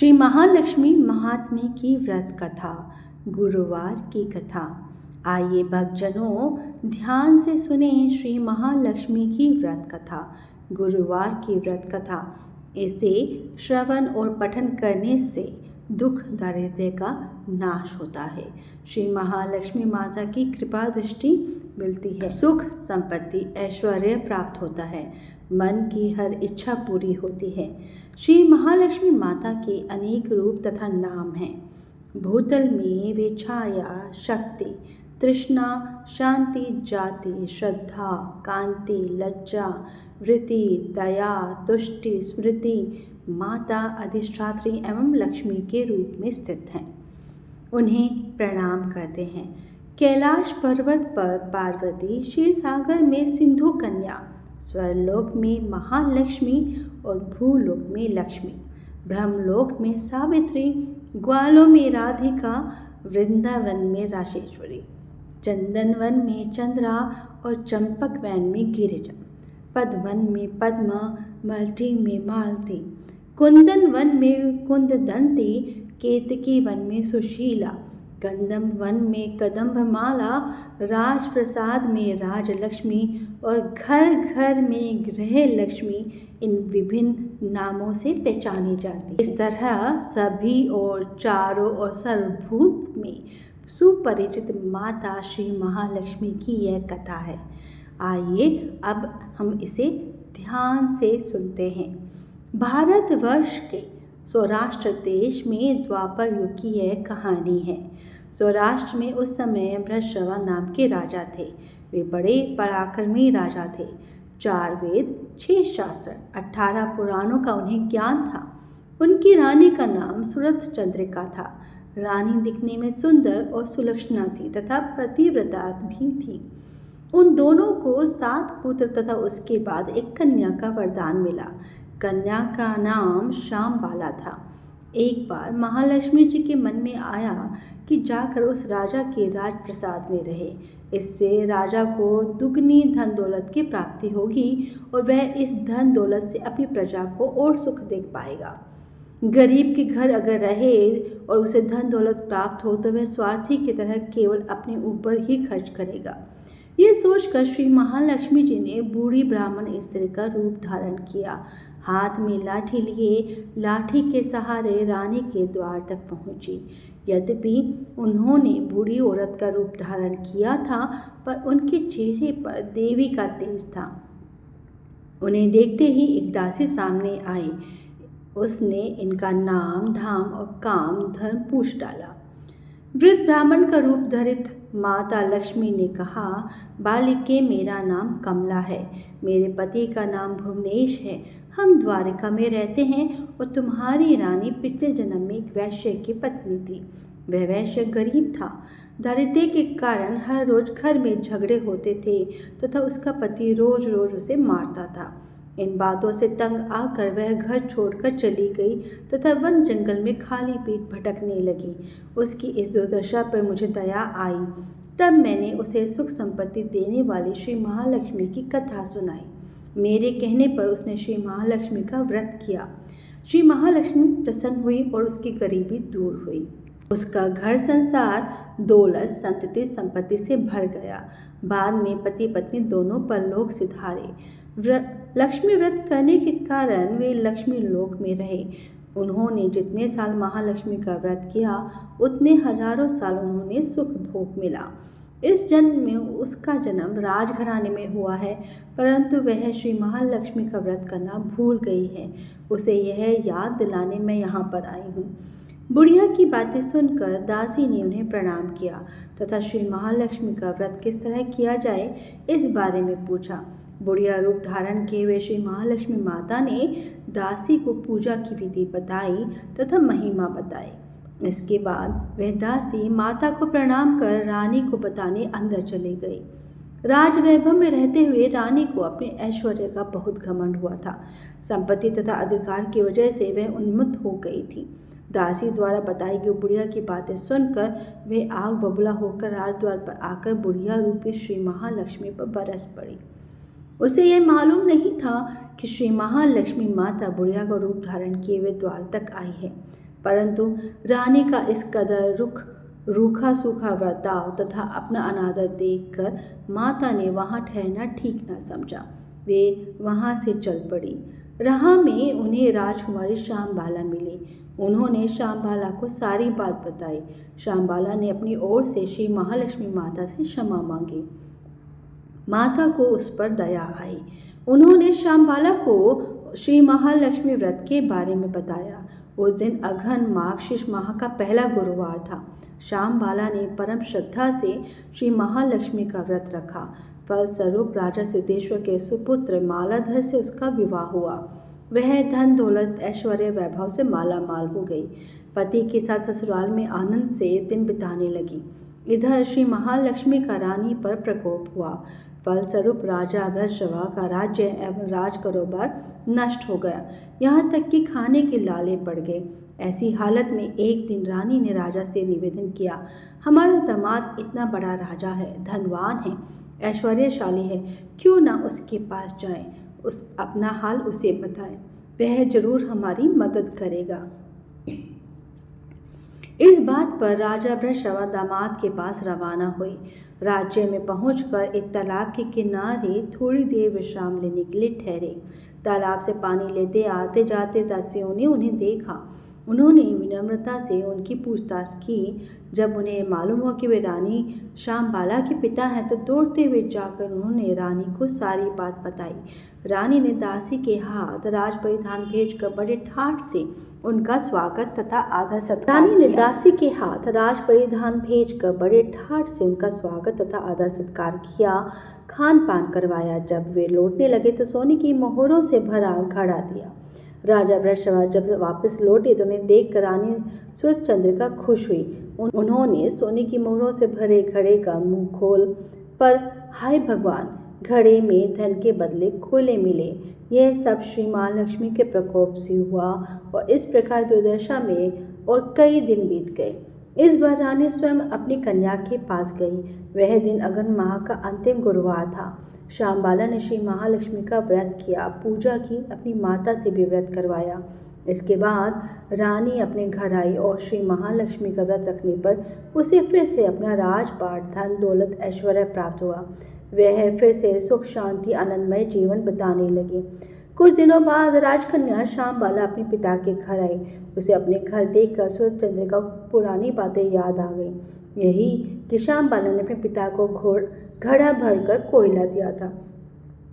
श्री महालक्ष्मी महात्म्य की व्रत कथा, गुरुवार की कथा। आइए भक्तजनों, ध्यान से सुने श्री महालक्ष्मी की व्रत कथा, गुरुवार की व्रत कथा। इसे श्रवण और पठन करने से दुख दारिद्र्य का नाश होता है। श्री महालक्ष्मी माता की कृपा दृष्टि मिलती है, सुख संपत्ति ऐश्वर्य प्राप्त होता है, मन की हर इच्छा पूरी होती है। श्री महालक्ष्मी माता के अनेक रूप तथा नाम हैं। भूतल में वे छाया, शक्ति, तृष्णा, शांति, जाति, श्रद्धा, कांति, लज्जा, वृत्ति, दया, तुष्टि, स्मृति, माता, अधिष्ठात्री एवं लक्ष्मी के रूप में स्थित हैं। उन्हें प्रणाम करते हैं। कैलाश पर्वत पर पार्वती, क्षीर सागर में सिंधु कन्या, स्वर्लोक में महालक्ष्मी और भूलोक में लक्ष्मी, ब्रह्मलोक में सावित्री, ग्वालों में राधिका, वृंदावन में राशेश्वरी, चंदनवन में चंद्रा और चंपक वैन में गिरिजा, पद्मवन में पद्मा, मल्टी में मालती, कुंदन वन में कुंददंती, केतकी वन में सुशीला, कंदम वन में कदम्बमाला, राजप्रसाद में राजलक्ष्मी और घर घर में गृह लक्ष्मी इन विभिन्न नामों से पहचानी जाती है। इस तरह सभी और चारों और सर्वभूत में सुपरिचित माता श्री महालक्ष्मी की यह कथा है। आइए अब हम इसे ध्यान से सुनते हैं। भारतवर्ष के सौराष्ट्र देश में द्वापर युग की यह कहानी है। सौराष्ट्र में उस समय भृशवा नाम के राजा थे। वे बड़े पराक्रमी राजा थे। 4 वेद, 6 शास्त्र, 18 पुराणों का उन्हें ज्ञान था। उनकी रानी का नाम सुरथ चंद्रिका था। रानी दिखने में सुंदर और सुलक्षणा थी तथा पतिव्रता भी थी। उन दोनों को 7 पुत्र तथा उसके बाद एक कन्या का वरदान मिला। कन्या का नाम श्यामबाला था। एक बार महालक्ष्मी जी के मन में आया कि जाकर उस राजा के राजप्रसाद में रहे। इससे राजा को दुगनी धन दौलत की प्राप्ति होगी और वह इस धन दौलत से अपनी प्रजा को और सुख दे पाएगा। गरीब के घर अगर रहे और उसे धन दौलत प्राप्त हो तो वह स्वार्थी की तरह केवल अपने ऊपर ही खर्च करेगा। ये सोचकर श्री महालक्ष्मी जी ने बूढ़ी ब्राह्मण स्त्री का रूप धारण किया। हाथ में लाठी लिए लाठी के सहारे रानी के द्वार तक पहुंची। यद्यपि उन्होंने बूढ़ी औरत का रूप धारण किया था, पर उनके चेहरे पर देवी का तेज था। उन्हें देखते ही एक दासी सामने आई। उसने इनका नाम, धाम और काम धर्म पूछ डाला। वृद्ध ब्राह्मण का रूप धरित माता लक्ष्मी ने कहा, बालिके, मेरा नाम कमला है। मेरे पति का नाम भुवनेश है। हम द्वारिका में रहते हैं और तुम्हारी रानी पिछले जन्म में एक वैश्य की पत्नी थी। वह वैश्य गरीब था। दारिद्र्य के कारण हर रोज घर में झगड़े होते थे तथा उसका पति रोज रोज उसे मारता था। इन बातों से तंग आकर वह घर छोड़कर चली गई तथा वन जंगल में खाली पीठ भटकने लगी। उसकी इस दुर्दशा पर मुझे दया आई। तब मैंने उसे सुख संपत्ति देने वाली श्री महालक्ष्मी की कथा सुनाई। मेरे कहने पर उसने श्री महालक्ष्मी का व्रत किया। श्री महालक्ष्मी प्रसन्न हुई और उसकी गरीबी दूर हुई। उसका घर संसार दौलत संतति संपत्ति से भर गया। बाद में पति पत्नी दोनों परलोक सिधारे। लक्ष्मी व्रत करने के कारण वे लक्ष्मी लोक में रहे। उन्होंने जितने साल महालक्ष्मी का व्रत किया उतने हजारों साल उन्होंने सुख भोग मिला। इस जन्म में उसका जन्म राजघराने में हुआ है, परंतु वह श्री महालक्ष्मी का व्रत करना भूल गई है। उसे यह याद दिलाने मैं यहाँ पर आई हूँ। बुढ़िया की बातें सुनकर दासी ने उन्हें प्रणाम किया तथा श्री महालक्ष्मी का व्रत किस तरह किया जाए इस बारे में पूछा। बुढ़िया रूप धारण किए हुए श्री महालक्ष्मी माता ने दासी को पूजा की विधि बताई तथा महिमा बताई। इसके बाद वह दासी माता को प्रणाम कर रानी को बताने अंदर चली गई। राजवैभव में रहते हुए रानी को अपने ऐश्वर्य का बहुत घमंड हुआ था। संपत्ति तथा अधिकार की वजह से वह उन्मत्त हो गई थी। दासी द्वारा बताई गई बुढ़िया की बातें सुनकर वे आग बबूला होकर राजद्वार पर आकर बुढ़िया रूपी श्री महालक्ष्मी पर बरस पड़ी। उसे यह मालूम नहीं था कि श्री महालक्ष्मी माता बुढ़िया का रूप धारण किए हुए द्वार तक आई है। परंतु रानी का इस कदर रूखा सूखा बर्ताव तथा अपना अनादर देखकर माता ने वहां ठहरना ठीक न समझा। वे वहां से चल पड़ी। राह में उन्हें राजकुमारी श्यामबाला मिली। उन्होंने श्यामबाला को सारी बात बताई। श्यामबाला ने अपनी ओर से श्री महालक्ष्मी माता से क्षमा मांगी। माता को उस पर दया आई। उन्होंने श्यामबाला को श्री महालक्ष्मी व्रत के बारे में बताया। उस दिन अघन मार्गशीर्ष माह का पहला गुरुवार था। श्यामबाला ने परम श्रद्धा से श्री महालक्ष्मी का व्रत रखा। फलस्वरूप राजा सिद्धेश्वर के सुपुत्र मालाधर से उसका विवाह हुआ। वह धन दौलत ऐश्वर्य वैभव से माला माल हो गई। पति के साथ ससुराल में आनंद से दिन बिताने लगी। इधर श्री महालक्ष्मी का रानी पर प्रकोप हुआ। फलस्वरूप राजा भ्रष्टवा का राज्य एवं राज कारोबार नष्ट हो गया। यहाँ तक कि खाने के लाले पड़ गए। ऐसी हालत में एक दिन रानी ने राजा से निवेदन किया, हमारा दामाद इतना बड़ा राजा है, धनवान है, ऐश्वर्यशाली है, क्यों ना उसके पास जाएं, अपना हाल उसे बताएं, वह जरूर हमारी मदद करेगा। इस बात पर राजा भ्रष्टवा दामाद के पास रवाना हुई। राज्य में पहुंचकर एक तालाब के किनारे थोड़ी देर विश्राम लेने के लिए ठहरे। तालाब से पानी लेते आते जाते दासियों ने उन्हें देखा। उन्होंने विनम्रता से उनकी पूछताछ की। जब उन्हें मालूम हुआ कि वे रानी श्यामबाला के पिता हैं तो दौड़ते हुए जाकर उन्होंने रानी को सारी बात बताई। रानी ने दासी के हाथ राज परिधान भेजकर बड़े ठाठ से उनका स्वागत तथा आदर सत्कार किया। रानी ने दासी के हाथ राज परिधान भेजकर बड़े ठाठ से उनका स्वागत तथा आदर सत्कार किया, खान पान करवाया। जब वे लौटने लगे तो सोने की मोहरों से भरा घड़ा दिया। राजा भ्रष्टवा जब वापस लौटे तो उन्हें देखकर रानी सूर्यचंद्रिका खुश हुई। उन्होंने सोने की मोहरों से भरे घड़े का मुंह खोल पर हाय भगवान, घड़े में धन के बदले कोयले मिले। यह सब श्री महालक्ष्मी के प्रकोप से हुआ और इस प्रकार दुर्दशा में और कई दिन बीत गए। इस बार रानी स्वयं अपनी कन्या के पास गई। वह दिन अगन माह का अंतिम गुरुवार था। श्यामबाला ने श्री महालक्ष्मी का व्रत किया, पूजा की, अपनी माता से भी व्रत करवाया। इसके बाद रानी अपने घर आई और श्री महालक्ष्मी का व्रत रखने पर उसे फिर से अपना राजपाट, धन दौलत, ऐश्वर्य प्राप्त हुआ। वह फिर से सुख शांति आनंदमय जीवन बिताने लगी। कुछ दिनों बाद राजकन्या श्यामबाला अपने पिता के घर आई। उसे अपने घर देखकर सूर्यचंद्रिका को पुरानी बातें याद आ गई। यही कि श्यामबाला ने अपने पिता को घड़ा भरकर कोयला दिया था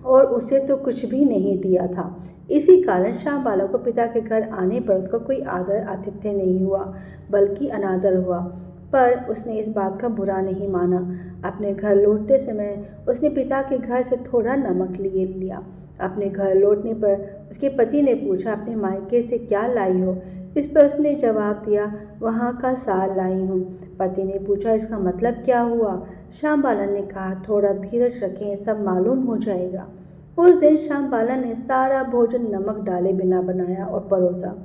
और उसे तो कुछ भी नहीं दिया था। इसी कारण श्यामबाला को पिता के घर आने पर उसका कोई आदर आतिथ्य नहीं हुआ, बल्कि अनादर हुआ। पर उसने इस बात का बुरा नहीं माना। अपने घर लौटते समय उसने पिता के घर से थोड़ा नमक ले लिया। अपने घर लौटने पर उसके पति ने पूछा, अपने मायके से क्या लाई हो? इस पर उसने जवाब दिया, वहाँ का सार लाई हूँ। पति ने पूछा, इसका मतलब क्या हुआ? श्यामबाला ने कहा, थोड़ा धीरज रखें, सब मालूम हो जाएगा। उस दिन श्यामबाला ने सारा भोजन नमक डाले बिना बनाया और परोसा।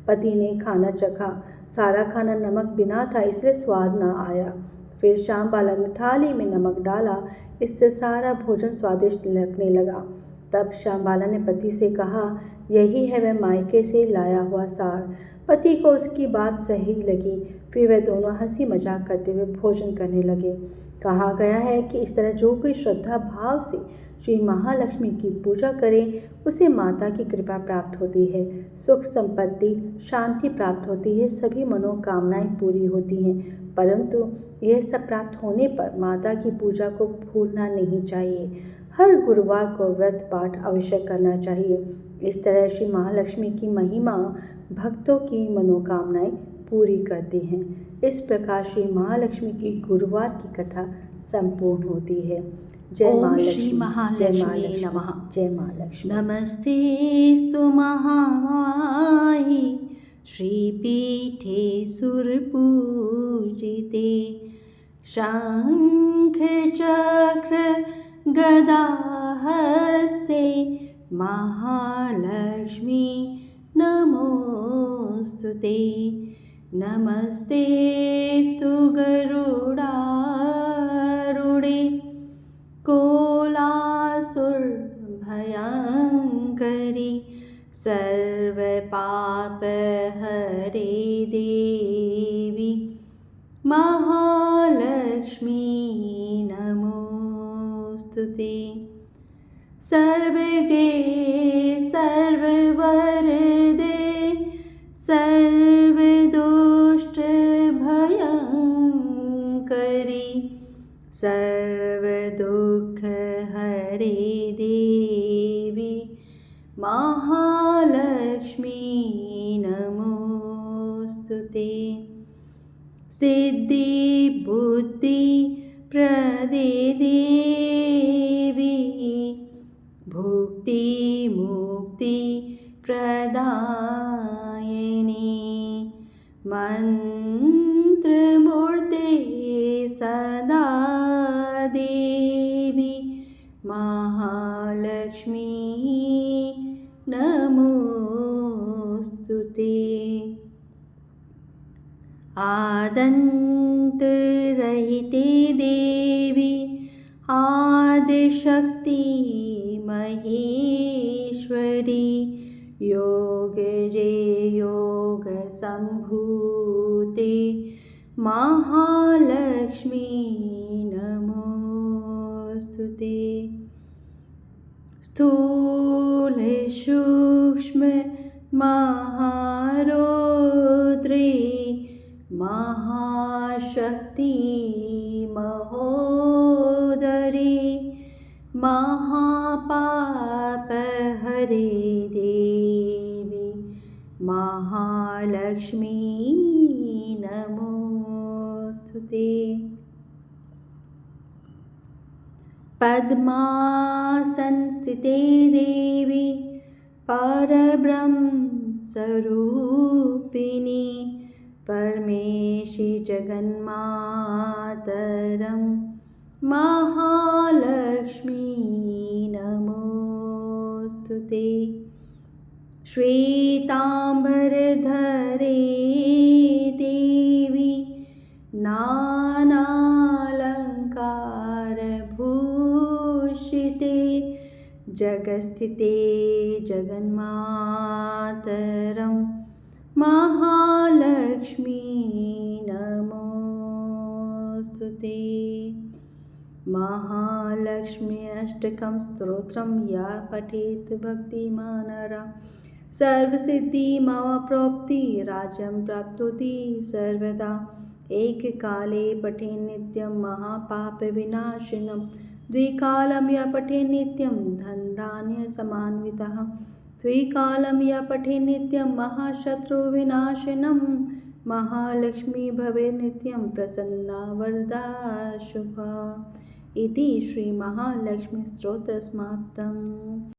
पति ने खाना चखा। सारा खाना नमक बिना था, इसलिए स्वाद ना आया। फिर श्यामबाला ने थाली में नमक डाला, इससे सारा भोजन स्वादिष्ट लगने लगा। तब श्यामबाला ने पति से कहा, यही है वह मायके से लाया हुआ सार। पति को उसकी बात सही लगी। फिर वे दोनों हंसी मजाक करते हुए भोजन करने लगे। कहा गया है कि इस तरह जो कोई श्रद्धा भाव से श्री महालक्ष्मी की पूजा करे उसे माता की कृपा प्राप्त होती है, सुख संपत्ति शांति प्राप्त होती है, सभी मनोकामनाएं पूरी होती हैं। परंतु यह सब प्राप्त होने पर माता की पूजा को भूलना नहीं चाहिए। हर गुरुवार को व्रत पाठ अवश्य करना चाहिए। इस तरह श्री महालक्ष्मी की महिमा भक्तों की मनोकामनाएं पूरी करती हैं। इस प्रकार श्री महालक्ष्मी की गुरुवार की कथा संपूर्ण होती है। जय महालक्ष्मी, महालक्ष्मी नमः। जय महालक्ष्मी। नमस्तेस्तु महामाये श्रीपीठे सुरपूजिते शंख चक्र गदाहस्ते महालक्ष्मी नमोस्तुते। नमस्तेस्तु गरुडारूढे कोलासुरभयङ्करी सर्वपापहरे देवी नमोऽस्तुते। सिद्धि बुद्धि प्रदे देवी भुक्ति मुक्ति प्रदायिनी मंत्रमूर्ते सदा देवी महालक्ष्मी नमोऽस्तुते। आदन्तरहिते देवी आदिशक्ति महेश्वरी योगजे योग संभूते महालक्ष्मी नमोऽस्तुते। स्थूल सूक्ष्म महारौद्रे महाशक्ति महोदरे महापापहरे देवी महालक्ष्मी नमोऽस्तुते। पद्मासनस्थिते देवी परब्रह्म स्वरूपिणी परमेशी जगन्मातरं महालक्ष्मी नमोऽस्तुते। श्वेतांबरधरे देवी नानालङ्कारभूषिते जगत्स्थिते जगन्मातरं महालक्ष्मी नमोऽस्तुते। महालक्ष्मी अष्टकं स्तोत्रं या पठेत् भक्तिमान् नरः सर्वसिद्धिमवाप्नोति राज्यं प्राप्नोति सर्वदा। एककाले पठेन् नित्यं महापापविनाशिनं द्विकालं या पठेन् नित्यं धनधान्यसमान्वितः त्रिकालं या पठेन् नित्यं महाशत्रुविनाशिनं महालक्ष्मी भवेत् नित्यं प्रसन्ना वरदा शुभा। इति श्री महालक्ष्मी स्तोत्र समाप्तम्।